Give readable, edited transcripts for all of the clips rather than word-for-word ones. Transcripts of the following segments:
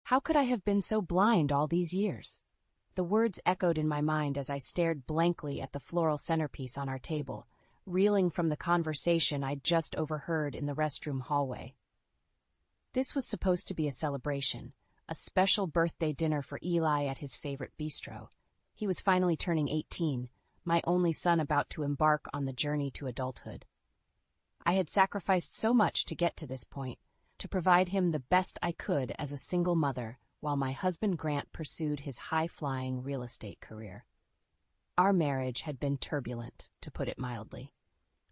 How could I have been so blind all these years? The words echoed in my mind as I stared blankly at the floral centerpiece on our table, reeling from the conversation I'd just overheard in the restroom hallway. This was supposed to be a celebration, a special birthday dinner for Eli at his favorite bistro. He was finally turning 18, my only son about to embark on the journey to adulthood. I had sacrificed so much to get to this point, to provide him the best I could as a single mother, while my husband Grant pursued his high-flying real estate career. Our marriage had been turbulent, to put it mildly.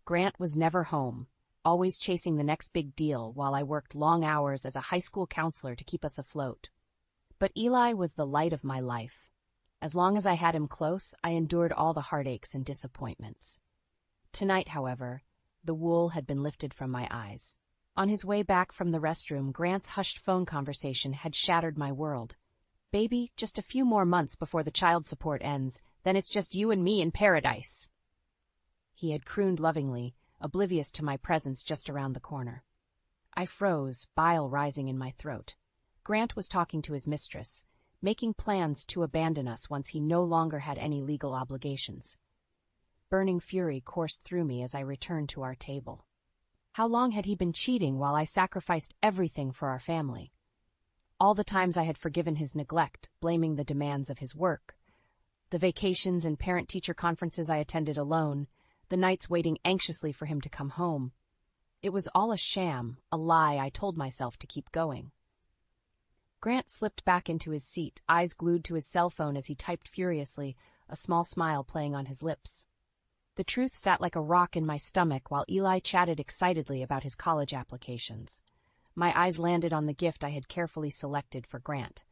Grant was never home, always chasing the next big deal while I worked long hours as a high school counselor to keep us afloat. But Eli was the light of my life. As long as I had him close, I endured all the heartaches and disappointments. Tonight, however, the wool had been lifted from my eyes. On his way back from the restroom, Grant's hushed phone conversation had shattered my world. "Baby, just a few more months before the child support ends, then it's just you and me in paradise." He had crooned lovingly, oblivious to my presence just around the corner. I froze, bile rising in my throat. Grant was talking to his mistress, making plans to abandon us once he no longer had any legal obligations. Burning fury coursed through me as I returned to our table. How long had he been cheating while I sacrificed everything for our family? All the times I had forgiven his neglect, blaming the demands of his work. The vacations and parent-teacher conferences I attended alone, the nights waiting anxiously for him to come home. It was all a sham, a lie I told myself to keep going. Grant slipped back into his seat, eyes glued to his cell phone as he typed furiously, a small smile playing on his lips. The truth sat like a rock in my stomach while Eli chatted excitedly about his college applications. My eyes landed on the gift I had carefully selected for Grant,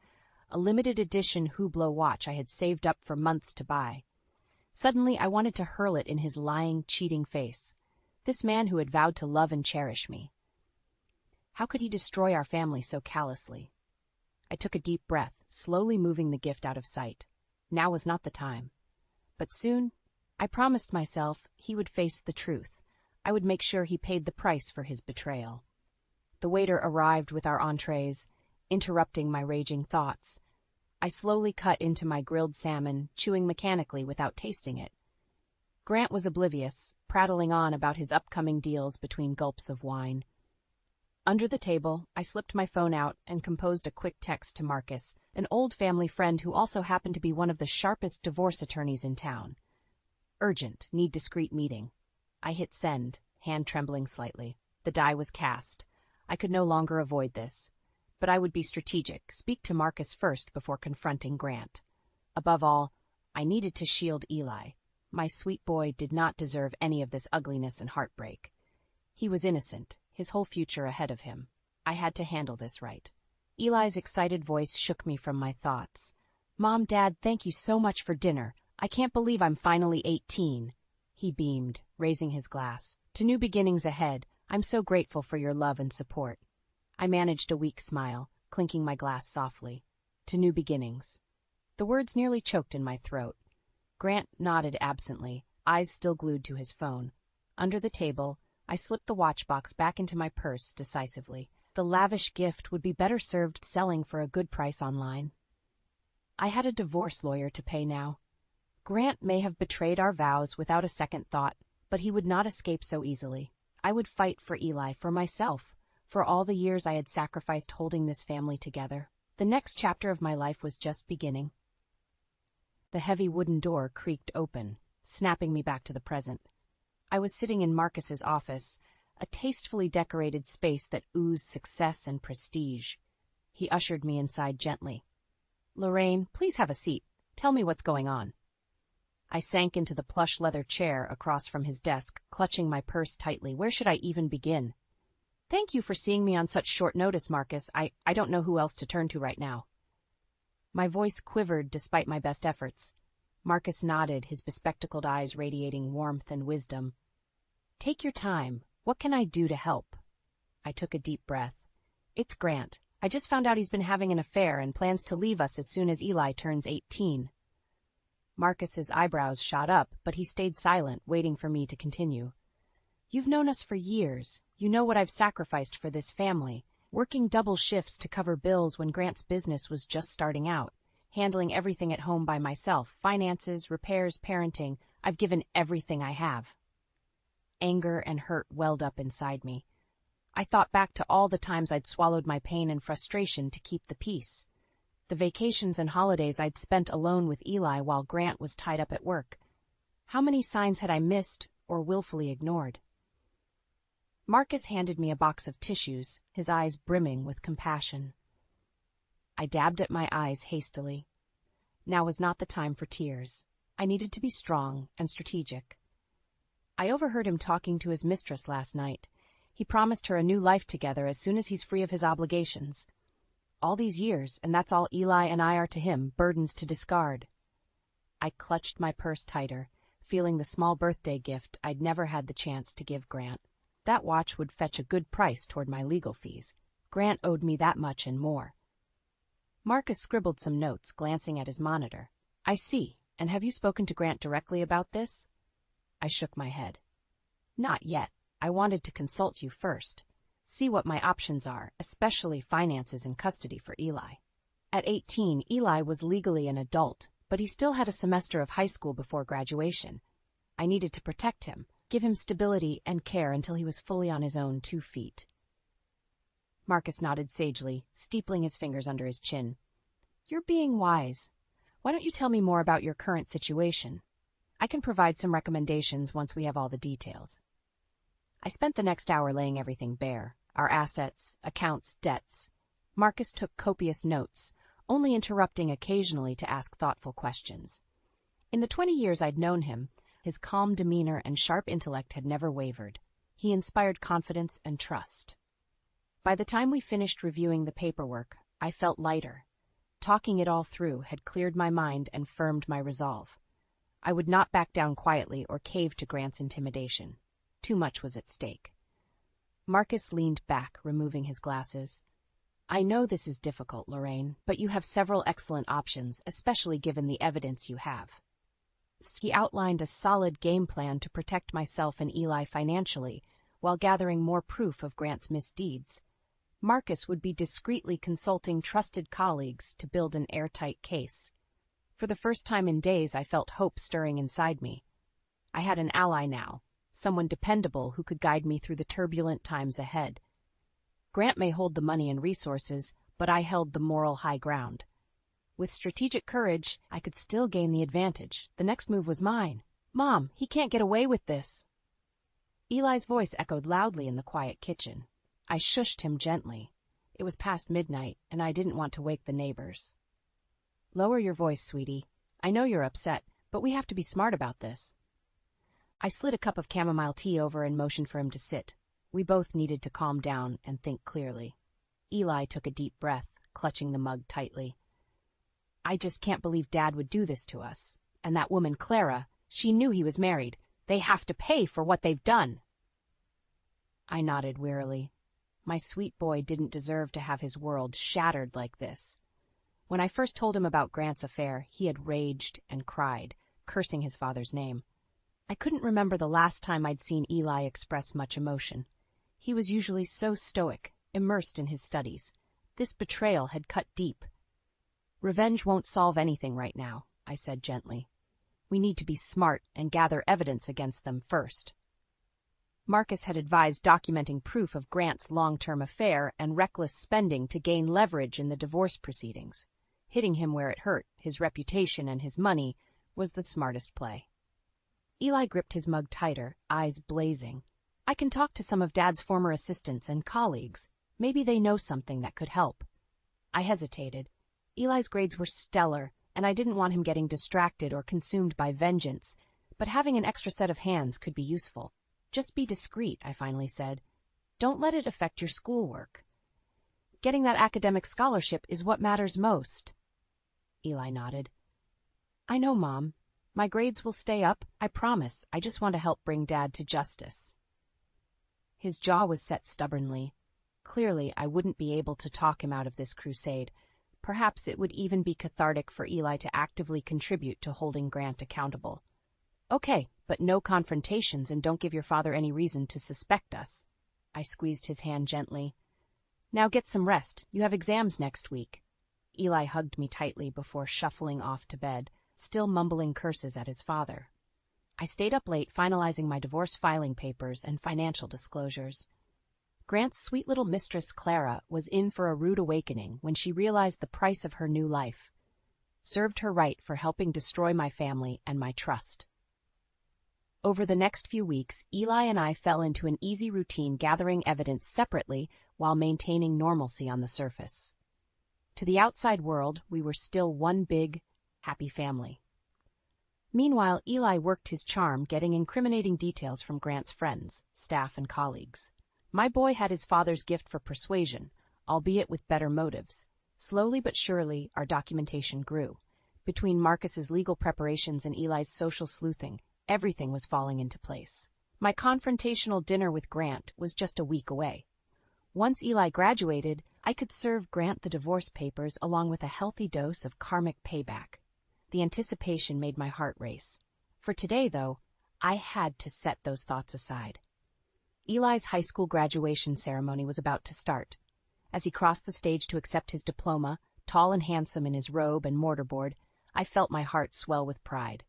a limited edition Hublot watch I had saved up for months to buy. Suddenly, I wanted to hurl it in his lying, cheating face. This man who had vowed to love and cherish me. How could he destroy our family so callously? I took a deep breath, slowly moving the gift out of sight. Now was not the time. But soon, I promised myself he would face the truth. I would make sure he paid the price for his betrayal. The waiter arrived with our entrees, interrupting my raging thoughts. I slowly cut into my grilled salmon, chewing mechanically without tasting it. Grant was oblivious, prattling on about his upcoming deals between gulps of wine. Under the table, I slipped my phone out and composed a quick text to Marcus, an old family friend who also happened to be one of the sharpest divorce attorneys in town. Urgent, need discreet meeting. I hit send, hand trembling slightly. The die was cast. I could no longer avoid this. But I would be strategic, speak to Marcus first before confronting Grant. Above all, I needed to shield Eli. My sweet boy did not deserve any of this ugliness and heartbreak. He was innocent, his whole future ahead of him. I had to handle this right. Eli's excited voice shook me from my thoughts. "Mom, Dad, thank you so much for dinner. I can't believe I'm finally 18. He beamed, raising his glass. "To new beginnings ahead. I'm so grateful for your love and support." I managed a weak smile, clinking my glass softly. "To new beginnings." The words nearly choked in my throat. Grant nodded absently, eyes still glued to his phone. Under the table, I slipped the watch box back into my purse decisively. The lavish gift would be better served selling for a good price online. I had a divorce lawyer to pay now. Grant may have betrayed our vows without a second thought, but he would not escape so easily. I would fight for Eli, for myself, for all the years I had sacrificed holding this family together. The next chapter of my life was just beginning. The heavy wooden door creaked open, snapping me back to the present. I was sitting in Marcus's office, a tastefully decorated space that oozed success and prestige. He ushered me inside gently. "Lorraine, please have a seat. Tell me what's going on." I sank into the plush leather chair across from his desk, clutching my purse tightly. Where should I even begin? "Thank you for seeing me on such short notice, Marcus. I don't know who else to turn to right now." My voice quivered despite my best efforts. Marcus nodded, his bespectacled eyes radiating warmth and wisdom. "Take your time. What can I do to help?" I took a deep breath. "It's Grant. I just found out he's been having an affair and plans to leave us as soon as Eli turns 18. Marcus's eyebrows shot up, but he stayed silent, waiting for me to continue. "You've known us for years. You know what I've sacrificed for this family. working double shifts to cover bills when Grant's business was just starting out, handling everything at home by myself, finances, repairs, parenting. I've given everything I have. Anger and hurt welled up inside me. I thought back to all the times I'd swallowed my pain and frustration to keep the peace. The vacations and holidays I'd spent alone with Eli while Grant was tied up at work. How many signs had I missed or willfully ignored? Marcus handed me a box of tissues, his eyes brimming with compassion. I dabbed at my eyes hastily. Now was not the time for tears. I needed to be strong and strategic. I overheard him talking to his mistress last night. He promised her a new life together as soon as he's free of his obligations. All these years, and that's all Eli and I are to him, burdens to discard. I clutched my purse tighter, feeling the small birthday gift I'd never had the chance to give Grant. That watch would fetch a good price toward my legal fees. Grant owed me that much and more. Marcus scribbled some notes, glancing at his monitor. I see. And have you spoken to Grant directly about this? I shook my head. Not yet. I wanted to consult you first. See what my options are, especially finances and custody for Eli. At 18, Eli was legally an adult, but he still had a semester of high school before graduation. I needed to protect him, give him stability and care until he was fully on his own 2 feet. Marcus nodded sagely, steepling his fingers under his chin. You're being wise. Why don't you tell me more about your current situation? I can provide some recommendations once we have all the details. I spent the next hour laying everything bare, our assets, accounts, debts. Marcus took copious notes, only interrupting occasionally to ask thoughtful questions. In the 20 years I'd known him, his calm demeanor and sharp intellect had never wavered. He inspired confidence and trust. By the time we finished reviewing the paperwork, I felt lighter. Talking it all through had cleared my mind and firmed my resolve. I would not back down quietly or cave to Grant's intimidation. Too much was at stake. Marcus leaned back, removing his glasses. I know this is difficult, Lorraine, but you have several excellent options, especially given the evidence you have. He outlined a solid game plan to protect myself and Eli financially, while gathering more proof of Grant's misdeeds. Marcus would be discreetly consulting trusted colleagues to build an airtight case. For the first time in days, I felt hope stirring inside me. I had an ally now, someone dependable who could guide me through the turbulent times ahead. Grant may hold the money and resources, but I held the moral high ground. With strategic courage, I could still gain the advantage. The next move was mine. Mom, he can't get away with this. Eli's voice echoed loudly in the quiet kitchen. I shushed him gently. It was past midnight, and I didn't want to wake the neighbors. Lower your voice, sweetie. I know you're upset, but we have to be smart about this. I slid a cup of chamomile tea over and motioned for him to sit. We both needed to calm down and think clearly. Eli took a deep breath, clutching the mug tightly. I just can't believe Dad would do this to us. And that woman, Clara, she knew he was married. They have to pay for what they've done. I nodded wearily. My sweet boy didn't deserve to have his world shattered like this. When I first told him about Grant's affair, he had raged and cried, cursing his father's name. I couldn't remember the last time I'd seen Eli express much emotion. He was usually so stoic, immersed in his studies. This betrayal had cut deep. Revenge won't solve anything right now, I said gently. We need to be smart and gather evidence against them first. Marcus had advised documenting proof of Grant's long-term affair and reckless spending to gain leverage in the divorce proceedings. Hitting him where it hurt, his reputation and his money, was the smartest play. Eli gripped his mug tighter, eyes blazing. I can talk to some of Dad's former assistants and colleagues. Maybe they know something that could help. I hesitated. Eli's grades were stellar, and I didn't want him getting distracted or consumed by vengeance, but having an extra set of hands could be useful. Just be discreet, I finally said. Don't let it affect your schoolwork. Getting that academic scholarship is what matters most. Eli nodded. I know, Mom. My grades will stay up, I promise. I just want to help bring Dad to justice. His jaw was set stubbornly. Clearly, I wouldn't be able to talk him out of this crusade. Perhaps it would even be cathartic for Eli to actively contribute to holding Grant accountable. Okay, but no confrontations and don't give your father any reason to suspect us. I squeezed his hand gently. Now get some rest. You have exams next week. Eli hugged me tightly before shuffling off to bed, still mumbling curses at his father. I stayed up late finalizing my divorce filing papers and financial disclosures. Grant's sweet little mistress Clara was in for a rude awakening when she realized the price of her new life. Served her right for helping destroy my family and my trust. Over the next few weeks, Eli and I fell into an easy routine gathering evidence separately while maintaining normalcy on the surface. To the outside world, we were still one big, happy family. Meanwhile, Eli worked his charm getting incriminating details from Grant's friends, staff, and colleagues. My boy had his father's gift for persuasion, albeit with better motives. Slowly but surely, our documentation grew. Between Marcus's legal preparations and Eli's social sleuthing, everything was falling into place. My confrontational dinner with Grant was just a week away. Once Eli graduated, I could serve Grant the divorce papers along with a healthy dose of karmic payback. The anticipation made my heart race. For today, though, I had to set those thoughts aside. Eli's high school graduation ceremony was about to start. As he crossed the stage to accept his diploma, tall and handsome in his robe and mortarboard, I felt my heart swell with pride.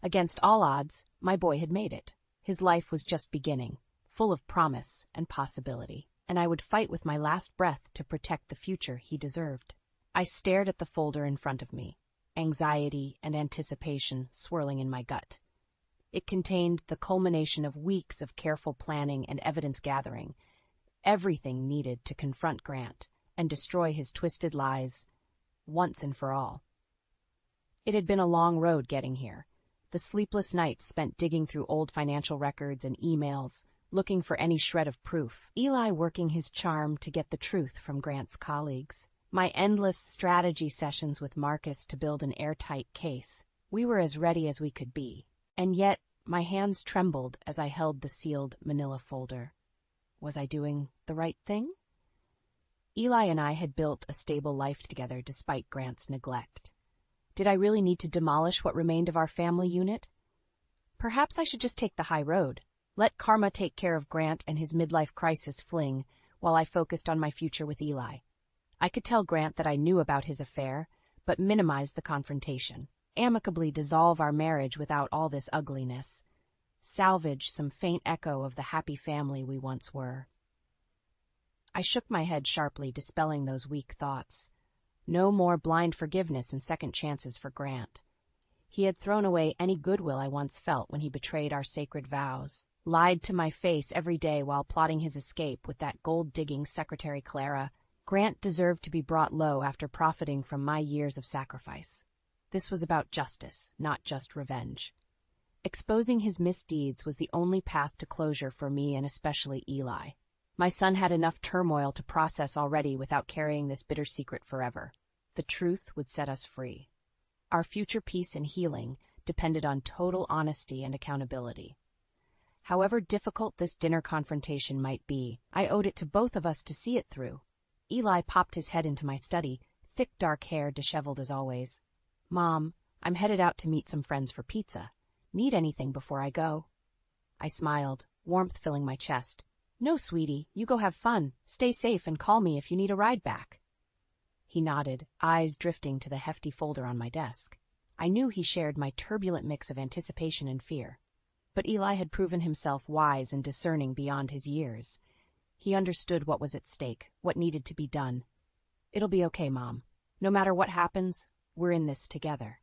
Against all odds, my boy had made it. His life was just beginning, full of promise and possibility, and I would fight with my last breath to protect the future he deserved. I stared at the folder in front of me, anxiety and anticipation swirling in my gut. It contained the culmination of weeks of careful planning and evidence gathering, everything needed to confront Grant and destroy his twisted lies once and for all. It had been a long road getting here. The sleepless nights spent digging through old financial records and emails, looking for any shred of proof. Eli working his charm to get the truth from Grant's colleagues. My endless strategy sessions with Marcus to build an airtight case. We were as ready as we could be. And yet, my hands trembled as I held the sealed manila folder. Was I doing the right thing? Eli and I had built a stable life together despite Grant's neglect. Did I really need to demolish what remained of our family unit? Perhaps I should just take the high road. Let karma take care of Grant and his midlife crisis fling, while I focused on my future with Eli. I could tell Grant that I knew about his affair, but minimize the confrontation. Amicably dissolve our marriage without all this ugliness. Salvage some faint echo of the happy family we once were. I shook my head sharply, dispelling those weak thoughts. No more blind forgiveness and second chances for Grant. He had thrown away any goodwill I once felt when he betrayed our sacred vows, lied to my face every day while plotting his escape with that gold-digging secretary Clara. Grant deserved to be brought low after profiting from my years of sacrifice. This was about justice, not just revenge. Exposing his misdeeds was the only path to closure for me and especially Eli. My son had enough turmoil to process already without carrying this bitter secret forever. The truth would set us free. Our future peace and healing depended on total honesty and accountability. However difficult this dinner confrontation might be, I owed it to both of us to see it through. Eli popped his head into my study, thick dark hair disheveled as always. "Mom, I'm headed out to meet some friends for pizza. Need anything before I go?" I smiled, warmth filling my chest. "No, sweetie, you go have fun. Stay safe and call me if you need a ride back." He nodded, eyes drifting to the hefty folder on my desk. I knew he shared my turbulent mix of anticipation and fear. But Eli had proven himself wise and discerning beyond his years. He understood what was at stake, what needed to be done. "It'll be okay, Mom. No matter what happens, we're in this together."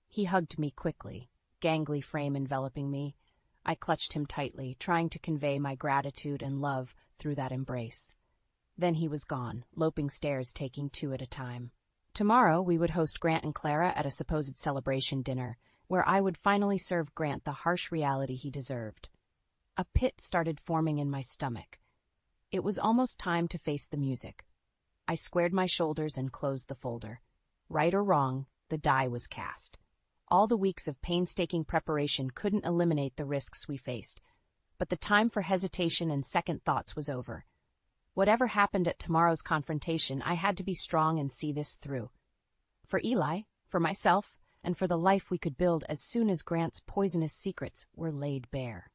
He hugged me quickly, gangly frame enveloping me. I clutched him tightly, trying to convey my gratitude and love through that embrace. Then he was gone, loping stairs taking two at a time. Tomorrow we would host Grant and Clara at a supposed celebration dinner, where I would finally serve Grant the harsh reality he deserved. A pit started forming in my stomach. It was almost time to face the music. I squared my shoulders and closed the folder. Right or wrong, the die was cast. All the weeks of painstaking preparation couldn't eliminate the risks we faced, but the time for hesitation and second thoughts was over. Whatever happened at tomorrow's confrontation, I had to be strong and see this through. For Eli, for myself, and for the life we could build as soon as Grant's poisonous secrets were laid bare.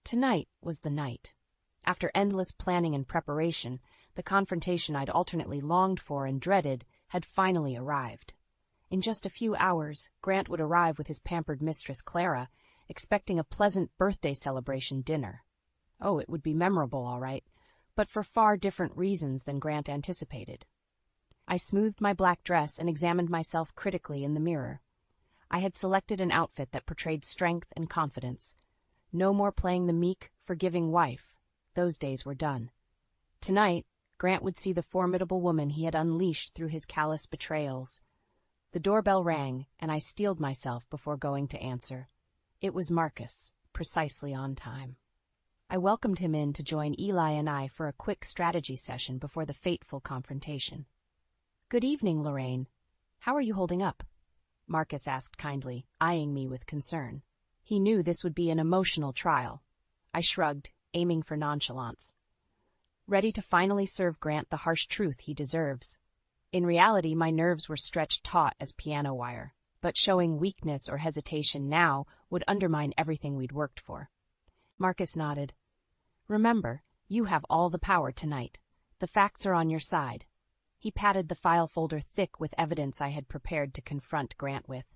Tonight was the night. After endless planning and preparation, the confrontation I'd alternately longed for and dreaded had finally arrived. In just a few hours, Grant would arrive with his pampered mistress Clara, expecting a pleasant birthday celebration dinner. Oh, it would be memorable, all right, but for far different reasons than Grant anticipated. I smoothed my black dress and examined myself critically in the mirror. I had selected an outfit that portrayed strength and confidence. No more playing the meek, forgiving wife. Those days were done. Tonight, Grant would see the formidable woman he had unleashed through his callous betrayals. The doorbell rang, and I steeled myself before going to answer. It was Marcus, precisely on time. I welcomed him in to join Eli and I for a quick strategy session before the fateful confrontation. "Good evening, Lorraine. How are you holding up?" Marcus asked kindly, eyeing me with concern. He knew this would be an emotional trial. I shrugged, aiming for nonchalance. Ready to finally serve Grant the harsh truth he deserves. In reality, my nerves were stretched taut as piano wire, but showing weakness or hesitation now would undermine everything we'd worked for. Marcus nodded. "Remember, you have all the power tonight. The facts are on your side." He patted the file folder thick with evidence I had prepared to confront Grant with.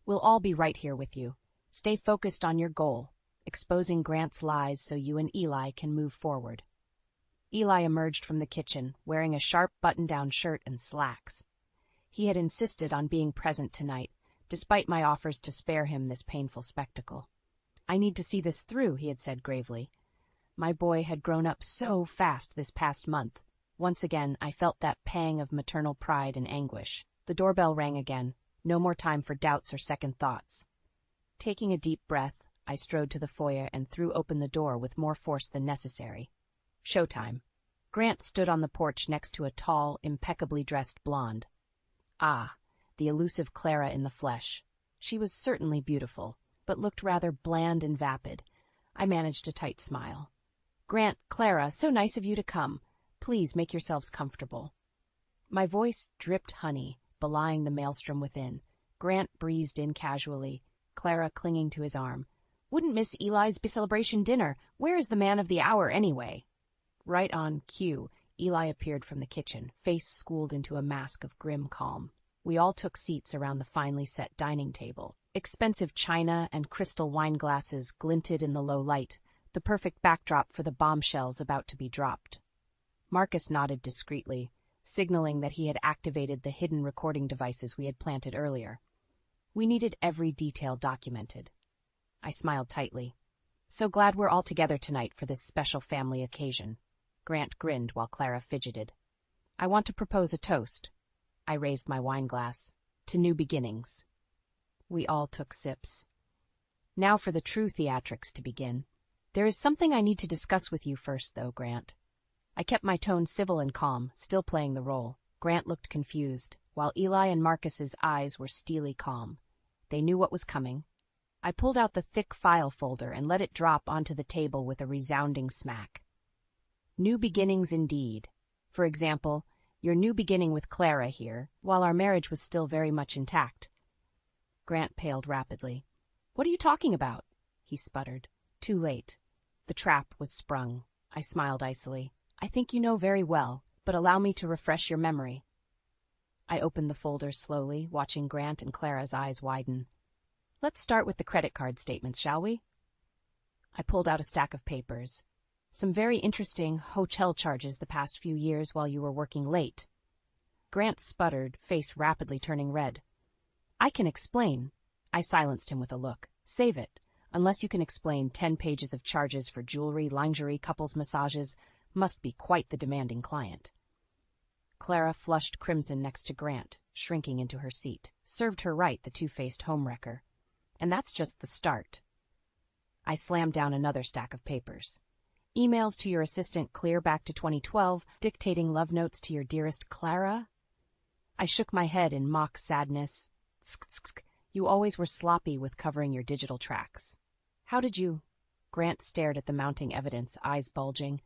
"We'll all be right here with you. Stay focused on your goal, exposing Grant's lies so you and Eli can move forward." Eli emerged from the kitchen, wearing a sharp button-down shirt and slacks. He had insisted on being present tonight, despite my offers to spare him this painful spectacle. "I need to see this through," he had said gravely. My boy had grown up so fast this past month. Once again, I felt that pang of maternal pride and anguish. The doorbell rang again. No more time for doubts or second thoughts. Taking a deep breath, I strode to the foyer and threw open the door with more force than necessary. Showtime. Grant stood on the porch next to a tall, impeccably dressed blonde. Ah, the elusive Clara in the flesh. She was certainly beautiful, but looked rather bland and vapid. I managed a tight smile. "Grant, Clara, so nice of you to come. Please make yourselves comfortable." My voice dripped honey, belying the maelstrom within. Grant breezed in casually, Clara clinging to his arm. "Wouldn't miss Eli's celebration dinner. Where is the man of the hour, anyway?" Right on cue, Eli appeared from the kitchen, face schooled into a mask of grim calm. We all took seats around the finely set dining table. Expensive china and crystal wine glasses glinted in the low light, the perfect backdrop for the bombshells about to be dropped. Marcus nodded discreetly, signaling that he had activated the hidden recording devices we had planted earlier. We needed every detail documented. I smiled tightly. "So glad we're all together tonight for this special family occasion." Grant grinned while Clara fidgeted. "I want to propose a toast." I raised my wine glass. "To new beginnings." We all took sips. Now for the true theatrics to begin. "There is something I need to discuss with you first, though, Grant." I kept my tone civil and calm, still playing the role. Grant looked confused, while Eli and Marcus's eyes were steely calm. They knew what was coming. I pulled out the thick file folder and let it drop onto the table with a resounding smack. New beginnings indeed. For example, your new beginning with Clara here, while our marriage was still very much intact. Grant paled rapidly. "What are you talking about?" he sputtered. Too late. The trap was sprung. I smiled icily. "I think you know very well, but allow me to refresh your memory." I opened the folder slowly, watching Grant and Clara's eyes widen. "Let's start with the credit card statements, shall we?" I pulled out a stack of papers. "Some very interesting hotel charges the past few years while you were working late." Grant sputtered, face rapidly turning red. "I can explain." I silenced him with a look. "Save it. Unless you can explain 10 pages of charges for jewelry, lingerie, couples massages, must be quite the demanding client." Clara flushed crimson next to Grant, shrinking into her seat. Served her right, the two-faced homewrecker. And that's just the start. I slammed down another stack of papers. "Emails to your assistant clear back to 2012, dictating love notes to your dearest Clara?" I shook my head in mock sadness. "Tsk. You always were sloppy with covering your digital tracks." "How did you—" Grant stared at the mounting evidence, eyes bulging.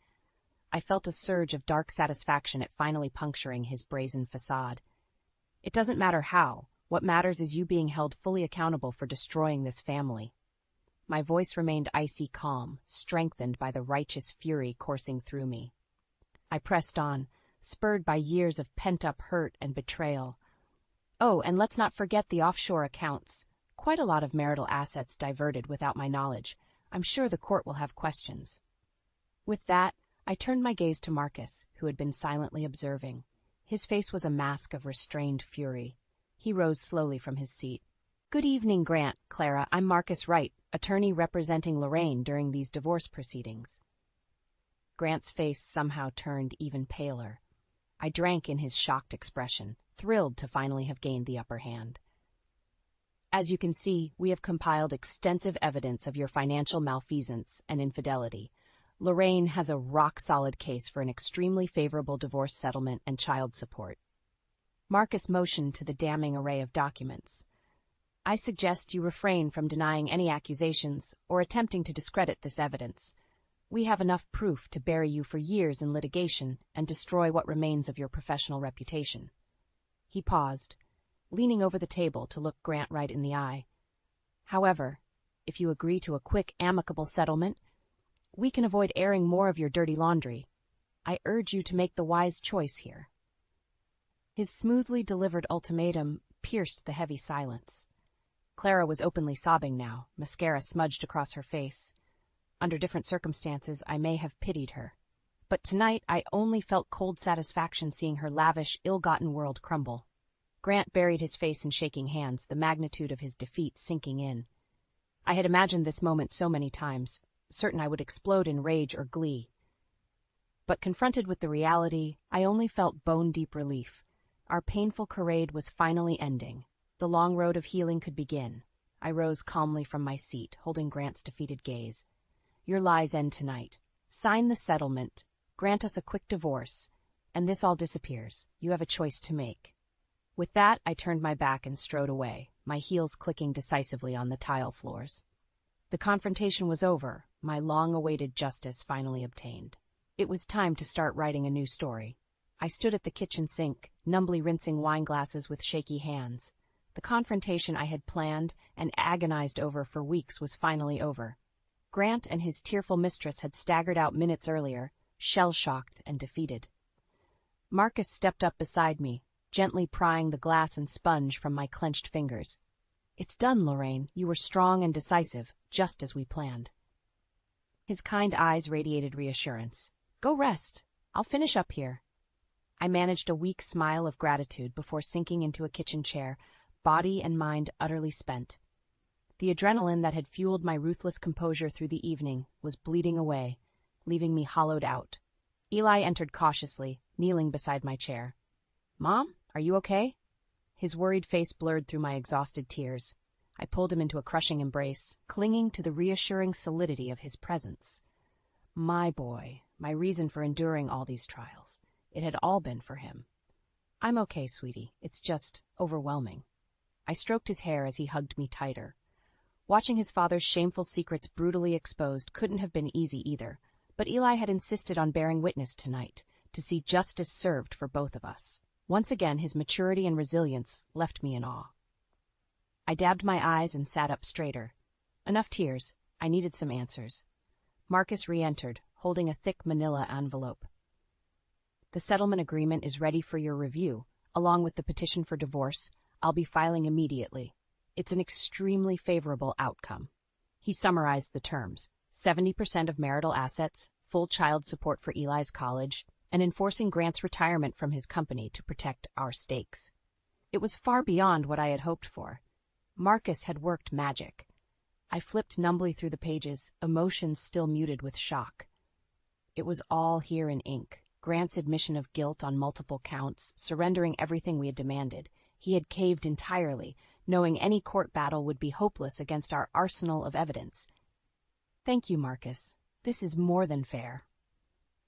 I felt a surge of dark satisfaction at finally puncturing his brazen facade. "It doesn't matter how. What matters is you being held fully accountable for destroying this family." My voice remained icy calm, strengthened by the righteous fury coursing through me. I pressed on, spurred by years of pent-up hurt and betrayal. Oh, and let's not forget the offshore accounts. Quite a lot of marital assets diverted without my knowledge. I'm sure the court will have questions. With that, I turned my gaze to Marcus, who had been silently observing. His face was a mask of restrained fury. He rose slowly from his seat. Good evening, Grant, Clara. I'm Marcus Wright, attorney representing Lorraine during these divorce proceedings. Grant's face somehow turned even paler. I drank in his shocked expression, thrilled to finally have gained the upper hand. As you can see, we have compiled extensive evidence of your financial malfeasance and infidelity. Lorraine has a rock-solid case for an extremely favorable divorce settlement and child support. Marcus motioned to the damning array of documents. I suggest you refrain from denying any accusations or attempting to discredit this evidence. We have enough proof to bury you for years in litigation and destroy what remains of your professional reputation. He paused, leaning over the table to look Grant right in the eye. However, if you agree to a quick, amicable settlement, we can avoid airing more of your dirty laundry. I urge you to make the wise choice here. His smoothly delivered ultimatum pierced the heavy silence. Clara was openly sobbing now, mascara smudged across her face. Under different circumstances, I may have pitied her. But tonight, I only felt cold satisfaction seeing her lavish, ill-gotten world crumble. Grant buried his face in shaking hands, the magnitude of his defeat sinking in. I had imagined this moment so many times, certain I would explode in rage or glee. But confronted with the reality, I only felt bone-deep relief. Our painful charade was finally ending. The long road of healing could begin. I rose calmly from my seat, holding Grant's defeated gaze. Your lies end tonight. Sign the settlement, grant us a quick divorce, and this all disappears. You have a choice to make. With that, I turned my back and strode away, my heels clicking decisively on the tile floors. The confrontation was over, my long-awaited justice finally obtained. It was time to start writing a new story. I stood at the kitchen sink, numbly rinsing wine glasses with shaky hands. The confrontation I had planned and agonized over for weeks was finally over. Grant and his tearful mistress had staggered out minutes earlier, shell-shocked and defeated. Marcus stepped up beside me, gently prying the glass and sponge from my clenched fingers. It's done, Lorraine. You were strong and decisive, just as we planned. His kind eyes radiated reassurance. Go rest. I'll finish up here. I managed a weak smile of gratitude before sinking into a kitchen chair, body and mind utterly spent. The adrenaline that had fueled my ruthless composure through the evening was bleeding away, leaving me hollowed out. Eli entered cautiously, kneeling beside my chair. Mom, are you okay? His worried face blurred through my exhausted tears. I pulled him into a crushing embrace, clinging to the reassuring solidity of his presence. My boy, my reason for enduring all these trials. It had all been for him. I'm okay, sweetie. It's just overwhelming. I stroked his hair as he hugged me tighter. Watching his father's shameful secrets brutally exposed couldn't have been easy either, but Eli had insisted on bearing witness tonight, to see justice served for both of us. Once again, his maturity and resilience left me in awe. I dabbed my eyes and sat up straighter. Enough tears. I needed some answers. Marcus re-entered, holding a thick manila envelope. The settlement agreement is ready for your review, along with the petition for divorce. I'll be filing immediately. It's an extremely favorable outcome. He summarized the terms: 70% of marital assets, full child support for Eli's college, and enforcing Grant's retirement from his company to protect our stakes. It was far beyond what I had hoped for. Marcus had worked magic. I flipped numbly through the pages, emotions still muted with shock. It was all here in ink. Grant's admission of guilt on multiple counts, surrendering everything we had demanded. He had caved entirely, knowing any court battle would be hopeless against our arsenal of evidence. Thank you, Marcus. This is more than fair.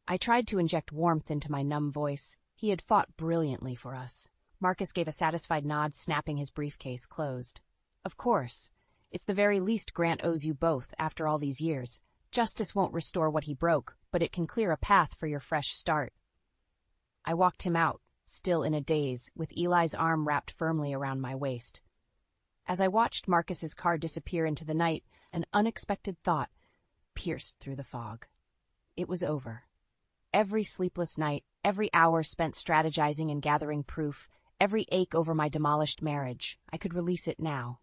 I tried to inject warmth into my numb voice. He had fought brilliantly for us. Marcus gave a satisfied nod, snapping his briefcase closed. Of course. It's the very least Grant owes you both after all these years. Justice won't restore what he broke, but it can clear a path for your fresh start. I walked him out, still in a daze, with Eli's arm wrapped firmly around my waist. As I watched Marcus's car disappear into the night, an unexpected thought pierced through the fog. It was over. Every sleepless night, every hour spent strategizing and gathering proof, every ache over my demolished marriage, I could release it now.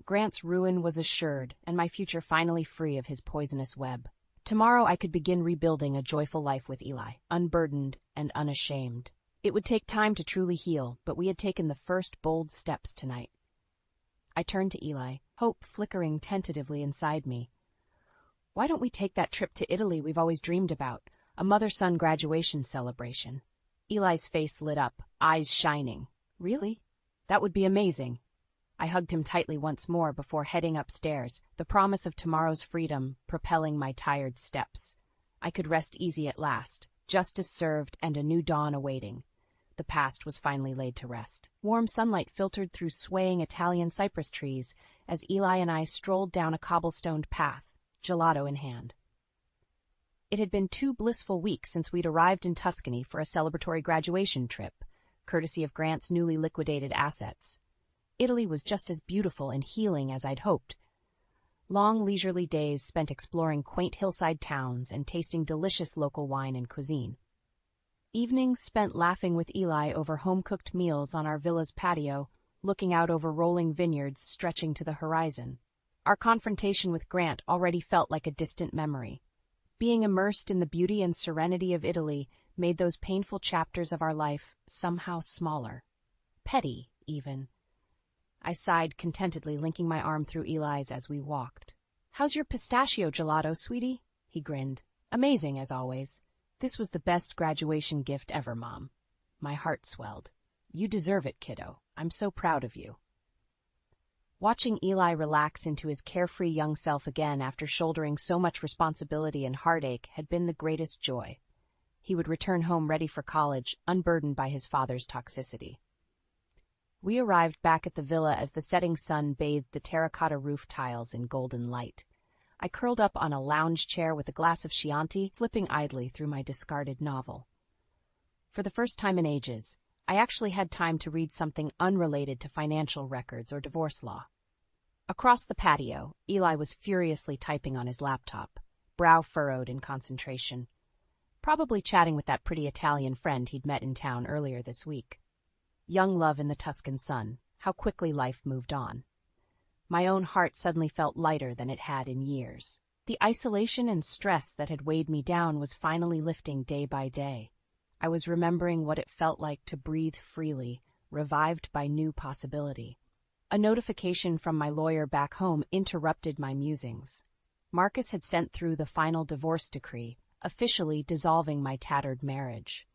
Grant's ruin was assured, and my future finally free of his poisonous web. Tomorrow I could begin rebuilding a joyful life with Eli, unburdened and unashamed. It would take time to truly heal, but we had taken the first bold steps tonight. I turned to Eli, hope flickering tentatively inside me. Why don't we take that trip to Italy we've always dreamed about? A mother-son graduation celebration. Eli's face lit up, eyes shining. Really? That would be amazing. I hugged him tightly once more before heading upstairs, the promise of tomorrow's freedom propelling my tired steps. I could rest easy at last, justice served and a new dawn awaiting. The past was finally laid to rest. Warm sunlight filtered through swaying Italian cypress trees as Eli and I strolled down a cobblestoned path, gelato in hand. It had been 2 blissful weeks since we'd arrived in Tuscany for a celebratory graduation trip, courtesy of Grant's newly liquidated assets. Italy was just as beautiful and healing as I'd hoped. Long leisurely days spent exploring quaint hillside towns and tasting delicious local wine and cuisine. Evenings spent laughing with Eli over home-cooked meals on our villa's patio, looking out over rolling vineyards stretching to the horizon. Our confrontation with Grant already felt like a distant memory. Being immersed in the beauty and serenity of Italy made those painful chapters of our life somehow smaller. Petty, even. I sighed contentedly, linking my arm through Eli's as we walked. "How's your pistachio gelato, sweetie?" He grinned. "Amazing, as always. This was the best graduation gift ever, Mom." My heart swelled. "You deserve it, kiddo. I'm so proud of you." Watching Eli relax into his carefree young self again after shouldering so much responsibility and heartache had been the greatest joy. He would return home ready for college, unburdened by his father's toxicity. We arrived back at the villa as the setting sun bathed the terracotta roof tiles in golden light. I curled up on a lounge chair with a glass of Chianti, flipping idly through my discarded novel. For the first time in ages, I actually had time to read something unrelated to financial records or divorce law. Across the patio, Eli was furiously typing on his laptop, brow furrowed in concentration, probably chatting with that pretty Italian friend he'd met in town earlier this week. Young love in the Tuscan sun, how quickly life moved on. My own heart suddenly felt lighter than it had in years. The isolation and stress that had weighed me down was finally lifting day by day. I was remembering what it felt like to breathe freely, revived by new possibility. A notification from my lawyer back home interrupted my musings. Marcus had sent through the final divorce decree, officially dissolving my tattered marriage.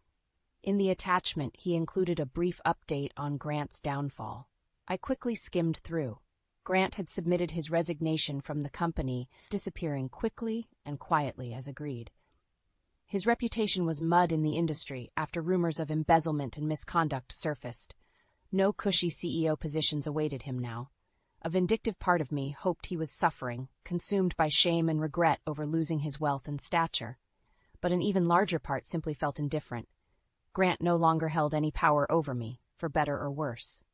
In the attachment, he included a brief update on Grant's downfall. I quickly skimmed through. Grant had submitted his resignation from the company, disappearing quickly and quietly as agreed. His reputation was mud in the industry after rumors of embezzlement and misconduct surfaced. No cushy CEO positions awaited him now. A vindictive part of me hoped he was suffering, consumed by shame and regret over losing his wealth and stature. But an even larger part simply felt indifferent. Grant no longer held any power over me, for better or worse.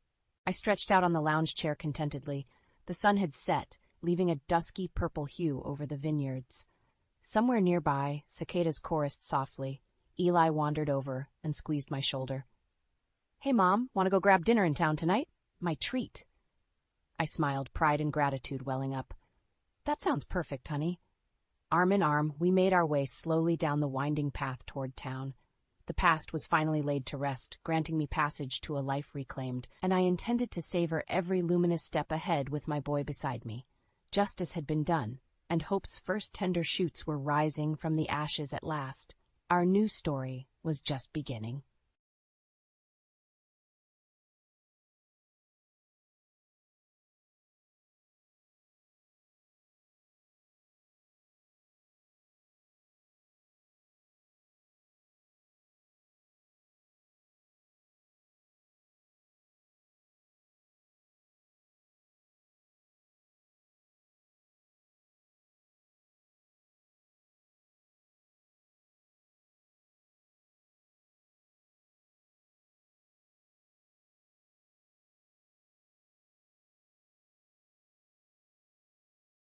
I stretched out on the lounge chair contentedly. The sun had set, leaving a dusky purple hue over the vineyards. Somewhere nearby, cicadas chorused softly. Eli wandered over and squeezed my shoulder. "Hey, Mom, want to go grab dinner in town tonight? My treat." I smiled, pride and gratitude welling up. "That sounds perfect, honey." Arm in arm, we made our way slowly down the winding path toward town. The past was finally laid to rest, granting me passage to a life reclaimed, and I intended to savor every luminous step ahead with my boy beside me. Justice had been done, and hope's first tender shoots were rising from the ashes at last. Our new story was just beginning.